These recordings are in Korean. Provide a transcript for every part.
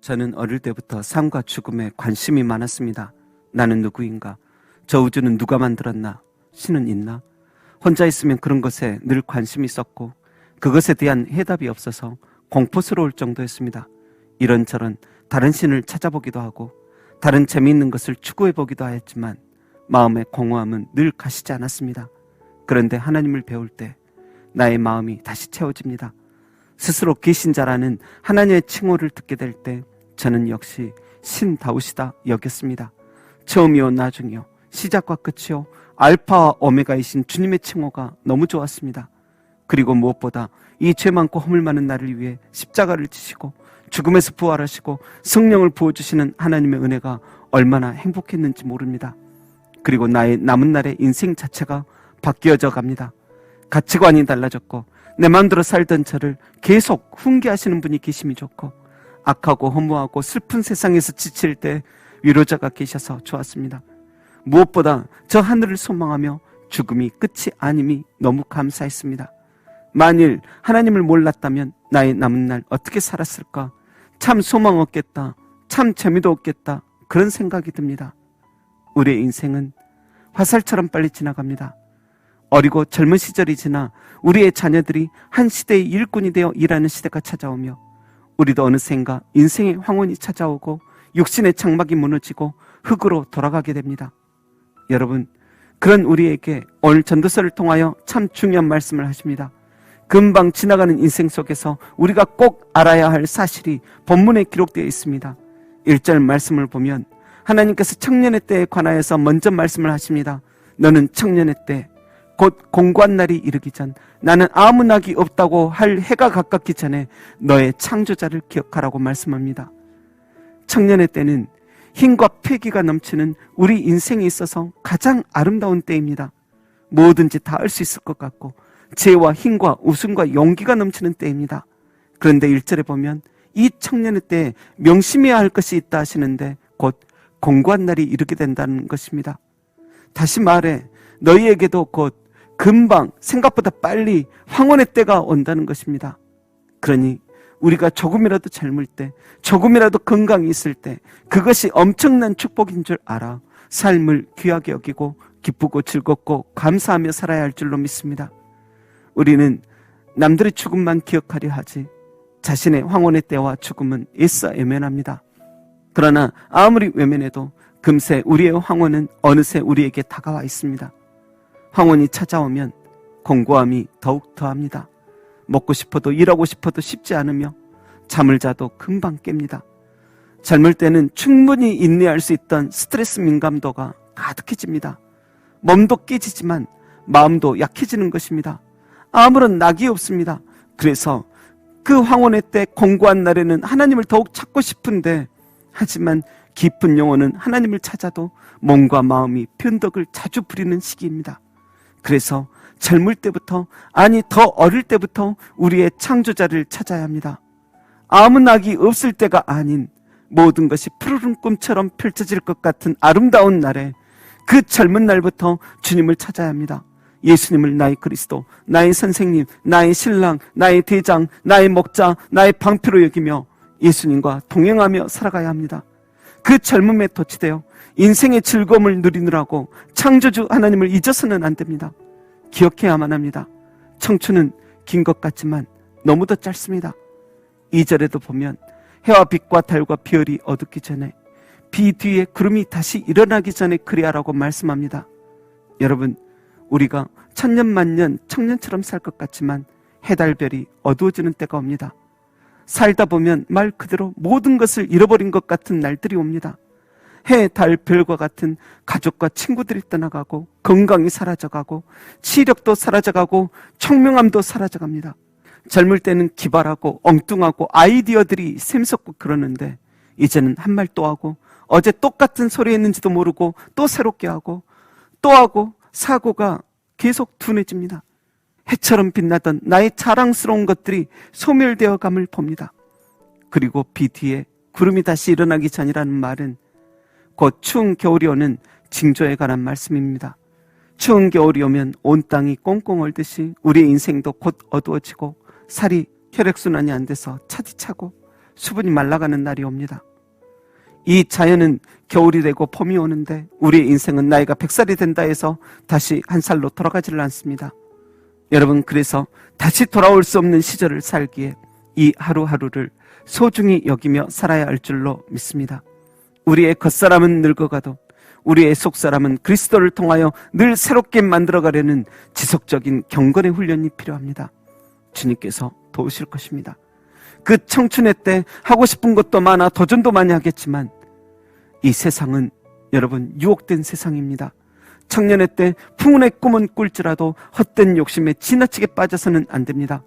저는 어릴 때부터 삶과 죽음에 관심이 많았습니다. 나는 누구인가? 저 우주는 누가 만들었나? 신은 있나? 혼자 있으면 그런 것에 늘 관심이 있었고 그것에 대한 해답이 없어서 공포스러울 정도였습니다. 이런저런 다른 신을 찾아보기도 하고 다른 재미있는 것을 추구해보기도 하였지만 마음의 공허함은 늘 가시지 않았습니다. 그런데 하나님을 배울 때 나의 마음이 다시 채워집니다. 스스로 계신자라는 하나님의 칭호를 듣게 될 때 저는 역시 신다우시다 여겼습니다. 처음이요 나중이요 시작과 끝이요 알파와 오메가이신 주님의 칭호가 너무 좋았습니다. 그리고 무엇보다 이 죄 많고 허물 많은 나를 위해 십자가를 지시고 죽음에서 부활하시고 성령을 부어주시는 하나님의 은혜가 얼마나 행복했는지 모릅니다. 그리고 나의 남은 날의 인생 자체가 바뀌어져 갑니다. 가치관이 달라졌고 내 마음대로 살던 저를 계속 훈계하시는 분이 계심이 좋고 악하고 허무하고 슬픈 세상에서 지칠 때 위로자가 계셔서 좋았습니다. 무엇보다 저 하늘을 소망하며 죽음이 끝이 아님이 너무 감사했습니다. 만일 하나님을 몰랐다면 나의 남은 날 어떻게 살았을까? 참 소망 없겠다. 참 재미도 없겠다. 그런 생각이 듭니다. 우리의 인생은 화살처럼 빨리 지나갑니다. 어리고 젊은 시절이 지나 우리의 자녀들이 한 시대의 일꾼이 되어 일하는 시대가 찾아오며 우리도 어느샌가 인생의 황혼이 찾아오고 육신의 장막이 무너지고 흙으로 돌아가게 됩니다. 여러분, 그런 우리에게 오늘 전도서를 통하여 참 중요한 말씀을 하십니다. 금방 지나가는 인생 속에서 우리가 꼭 알아야 할 사실이 본문에 기록되어 있습니다. 1절 말씀을 보면 하나님께서 청년의 때에 관하여서 먼저 말씀을 하십니다. 너는 청년의 때 곧 공고한 날이 이르기 전 나는 아무 낙이 없다고 할 해가 가깝기 전에 너의 창조자를 기억하라고 말씀합니다. 청년의 때는 힘과 패기가 넘치는 우리 인생에 있어서 가장 아름다운 때입니다. 뭐든지 다 할 수 있을 것 같고 지혜와 힘과 웃음과 용기가 넘치는 때입니다. 그런데 1절에 보면 이 청년의 때에 명심해야 할 것이 있다 하시는데 곧 공고한 날이 이르게 된다는 것입니다. 다시 말해 너희에게도 곧 금방 생각보다 빨리 황혼의 때가 온다는 것입니다. 그러니 우리가 조금이라도 젊을 때, 조금이라도 건강이 있을 때 그것이 엄청난 축복인 줄 알아 삶을 귀하게 여기고 기쁘고 즐겁고 감사하며 살아야 할 줄로 믿습니다. 우리는 남들의 죽음만 기억하려 하지 자신의 황혼의 때와 죽음은 애써 외면합니다. 그러나 아무리 외면해도 금세 우리의 황혼은 어느새 우리에게 다가와 있습니다. 황혼이 찾아오면 공고함이 더욱 더합니다. 먹고 싶어도 일하고 싶어도 쉽지 않으며 잠을 자도 금방 깹니다. 젊을 때는 충분히 인내할 수 있던 스트레스 민감도가 가득해집니다. 몸도 깨지지만 마음도 약해지는 것입니다. 아무런 낙이 없습니다. 그래서 그 황혼의 때 공고한 날에는 하나님을 더욱 찾고 싶은데 하지만 깊은 영혼은 하나님을 찾아도 몸과 마음이 변덕을 자주 부리는 시기입니다. 그래서 젊을 때부터 아니 더 어릴 때부터 우리의 창조자를 찾아야 합니다. 아무 낙이 없을 때가 아닌 모든 것이 푸르른 꿈처럼 펼쳐질 것 같은 아름다운 날에 그 젊은 날부터 주님을 찾아야 합니다. 예수님을 나의 그리스도, 나의 선생님, 나의 신랑, 나의 대장, 나의 목자, 나의 방패로 여기며 예수님과 동행하며 살아가야 합니다. 그 젊음에 도취되어 인생의 즐거움을 누리느라고 창조주 하나님을 잊어서는 안 됩니다. 기억해야만 합니다. 청춘은 긴 것 같지만 너무도 짧습니다. 2절에도 보면 해와 빛과 달과 별이 어둡기 전에 비 뒤에 구름이 다시 일어나기 전에 그리하라고 말씀합니다. 여러분, 우리가 천년만년 청년처럼 살 것 같지만 해달별이 어두워지는 때가 옵니다. 살다 보면 말 그대로 모든 것을 잃어버린 것 같은 날들이 옵니다. 해, 달, 별과 같은 가족과 친구들이 떠나가고 건강이 사라져가고 치력도 사라져가고 총명함도 사라져갑니다. 젊을 때는 기발하고 엉뚱하고 아이디어들이 샘솟고 그러는데 이제는 한 말 또 하고 어제 똑같은 소리 했는지도 모르고 또 새롭게 하고 또 하고 사고가 계속 둔해집니다. 해처럼 빛나던 나의 자랑스러운 것들이 소멸되어 감을 봅니다. 그리고 비 뒤에 구름이 다시 일어나기 전이라는 말은 곧 추운 겨울이 오는 징조에 관한 말씀입니다. 추운 겨울이 오면 온 땅이 꽁꽁 얼듯이 우리의 인생도 곧 어두워지고 살이 혈액순환이 안 돼서 차디차고 수분이 말라가는 날이 옵니다. 이 자연은 겨울이 되고 봄이 오는데 우리의 인생은 나이가 100살이 된다 해서 다시 한 살로 돌아가지를 않습니다. 여러분, 그래서 다시 돌아올 수 없는 시절을 살기에 이 하루하루를 소중히 여기며 살아야 할 줄로 믿습니다. 우리의 겉사람은 늙어가도 우리의 속사람은 그리스도를 통하여 늘 새롭게 만들어가려는 지속적인 경건의 훈련이 필요합니다. 주님께서 도우실 것입니다. 그 청춘의 때 하고 싶은 것도 많아 도전도 많이 하겠지만 이 세상은 여러분 유혹된 세상입니다. 청년의 때 풍운의 꿈은 꿀지라도 헛된 욕심에 지나치게 빠져서는 안 됩니다.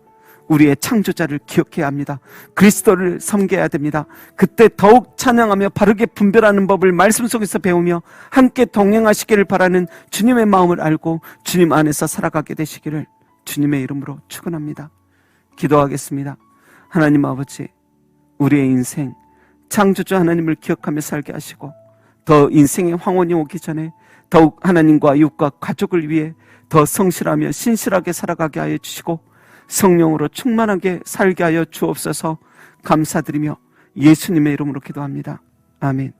우리의 창조자를 기억해야 합니다. 그리스도를 섬겨야 됩니다. 그때 더욱 찬양하며 바르게 분별하는 법을 말씀 속에서 배우며 함께 동행하시기를 바라는 주님의 마음을 알고 주님 안에서 살아가게 되시기를 주님의 이름으로 축원합니다. 기도하겠습니다. 하나님 아버지, 우리의 인생 창조주 하나님을 기억하며 살게 하시고 더 인생의 황혼이 오기 전에 더욱 하나님과 이웃과 가족을 위해 더 성실하며 신실하게 살아가게 하여 주시고 성령으로 충만하게 살게 하여 주옵소서. 감사드리며 예수님의 이름으로 기도합니다. 아멘.